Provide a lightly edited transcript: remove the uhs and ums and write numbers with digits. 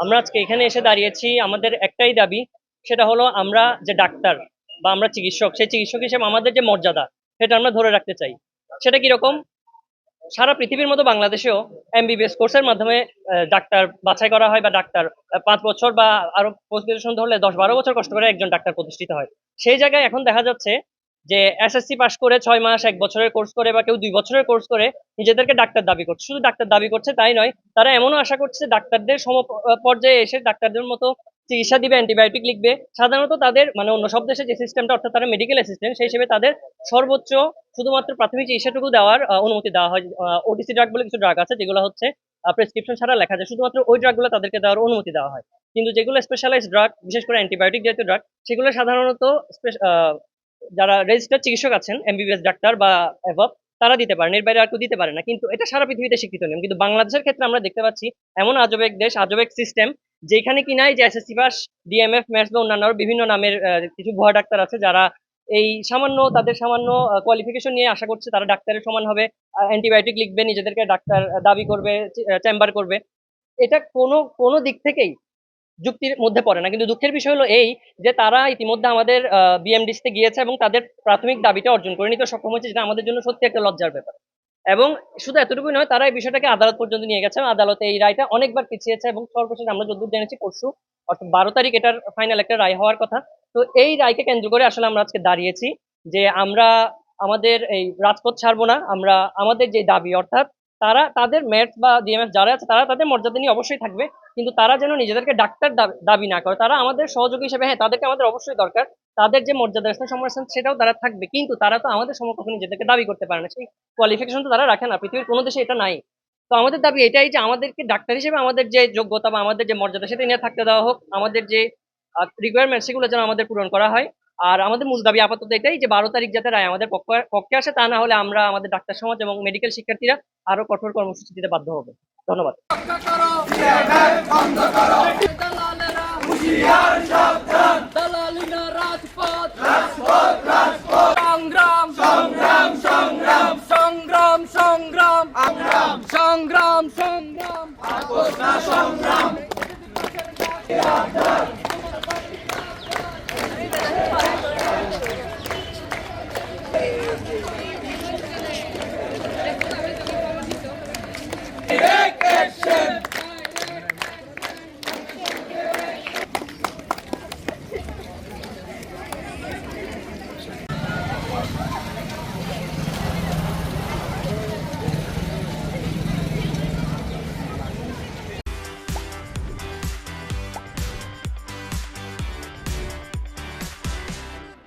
আমরা আজকে এখানে এসে দাঁড়িয়েছি আমাদের একটাই দাবি, সেটা হলো আমরা যে ডাক্তার বা আমরা চিকিৎসক, সেই চিকিৎসক হিসেবে আমাদের যে মর্যাদা সেটা আমরা ধরে রাখতে চাই। সেটা কিরকম? সারা পৃথিবীর মতো বাংলাদেশেও এমবিবিএস কোর্সের মাধ্যমে ডাক্তার বাছাই করা হয় বা ডাক্তার ৫ বছর বা আরো পোস্ট গ্রাজুয়েশন ধরলে ১০-১২ বছর কষ্ট করে একজন ডাক্তার প্রতিষ্ঠিত হয়। সেই জায়গায় এখন দেখা যাচ্ছে যে এসএসসি পাস করে ৬ মাস ১ বছরের কোর্স করে বা কেউ ২ বছরের কোর্স করে নিজেদেরকে ডাক্তার দাবি করছে। শুধু ডাক্তার দাবি করছে তাই নয়, তারা এমনও আশা করছে ডাক্তারদের পর্যায়ে এসে ডাক্তারদের মতো চিকিৎসা দিবে, অ্যান্টিবায়োটিক লিখবে। সাধারণত তাদের মানে অন্য সব দেশে যে সিস্টেমটা অর্থাৎ তারা মেডিকেল অ্যাসিস্ট্যান্ট সেই হিসেবে তাদের সর্বোচ্চ শুধুমাত্র প্রাথমিক চিকিৎসাটুকু দেওয়ার অনুমতি দেওয়া হয়। ওটিসি ড্রাগ বলে কিছু ড্রাগ আছে যেগুলো হচ্ছে প্রেসক্রিপশন ছাড়া লেখা যায়। শুধুমাত্র ওই ড্রাগগুলো তাদেরকে দেওয়ার অনুমতি দেওয়া হয়। কিন্তু যেগুলো স্পেশালাইজড ড্রাগ, বিশেষ করে অ্যান্টিবায়োটিক জাতীয় ড্রাগ, সেগুলো সাধারণত যারা রেজিস্টার্ড চিকিৎসক আছেন, এমবিবিএস ডাক্তার বা অ্যাবভ, তারা দিতে পারেন। এর বাইরে আর কেউ দিতে পারে না। কিন্তু এটা সারা পৃথিবীতে স্বীকৃত নিয়ম। কিন্তু বাংলাদেশের ক্ষেত্রে আমরা দেখতে পাচ্ছি এমন আজব এক দেশ, আজব এক সিস্টেম, যেখানে কিনা এই যে এসএসসি পাস, ডিএমএফ, ম্যাথস বা অন্যান্য বিভিন্ন নামের কিছু ভুয়া ডাক্তার আছে যারা এই তাদের সামান্য কোয়ালিফিকেশন নিয়ে আশা করছে তারা ডাক্তারের সমান হবে, অ্যান্টিবায়োটিক লিখবে, নিজেদেরকে ডাক্তার দাবি করবে, চেম্বার করবে। এটা কোনো দিক থেকেই যুক্তির মধ্যে পড়ে না। কিন্তু দুঃখের বিষয় হলো এই যে তারা ইতিমধ্যে আমাদের বিএমডিসিতে গিয়েছে এবং তাদের প্রাথমিক দাবিটা অর্জন করে নিতে সক্ষম হয়েছে, যেটা আমাদের জন্য সত্যি একটা লজ্জার ব্যাপার। এবং শুধু এতটুকুই নয়, তারা এই বিষয়টাকে আদালত পর্যন্ত নিয়ে গেছে। আদালতে এই রায়টা অনেকবার পিছিয়েছে এবং সর্বশেষ আমরা যতদূর জেনেছি পরশু অর্থাৎ ১২ তারিখ এটার ফাইনাল একটা রায় হওয়ার কথা। তো এই রায়কে কেন্দ্র করে আসলে আমরা আজকে দাঁড়িয়েছি যে আমরা আমাদের এই রাজপথ ছাড়বো না। আমরা আমাদের যে দাবি অর্থাৎ তারা তাদের ম্যাথস বা ডিএমএফ যারা আছে তারা তাদের মর্যাদা নিয়ে অবশ্যই থাকবে। কিন্তু তারা যেন নিজেদেরকে ডাক্তার দাবি না করে। তারা আমাদের সহযোগী হিসেবে, হ্যাঁ, তাদেরকে আমাদের অবশ্যই দরকার। তাদের যে মর্যাদা সম্মান সেটাও তারা থাকবে। কিন্তু তারা তো আমাদের সমকক্ষ নিজেদেরকে দাবি করতে পারে না। সেই কোয়ালিফিকেশন তো তারা রাখে না। পৃথিবীর কোনো দেশে এটা নাই। তো আমাদের দাবি এটাই যে আমাদেরকে ডাক্তার হিসেবে আমাদের যে যোগ্যতা বা আমাদের যে মর্যাদা সেটা নিয়ে থাকতে দেওয়া হোক। আমাদের যে রিকোয়ারমেন্ট সেগুলো যেন আমাদের পূরণ করা হয়। আর আমাদের মূল দাবি আপাতত এটাই যে ১২ তারিখ যাতে রায় আমাদের পক্ষে আসে, তা না হলে আমরা আমাদের ডাক্তার সমাজ এবং মেডিকেল শিক্ষার্থীরা আরো কঠোর কর্মসূচি দিতে বাধ্য হবে। ধন্যবাদ। সংগ্রাম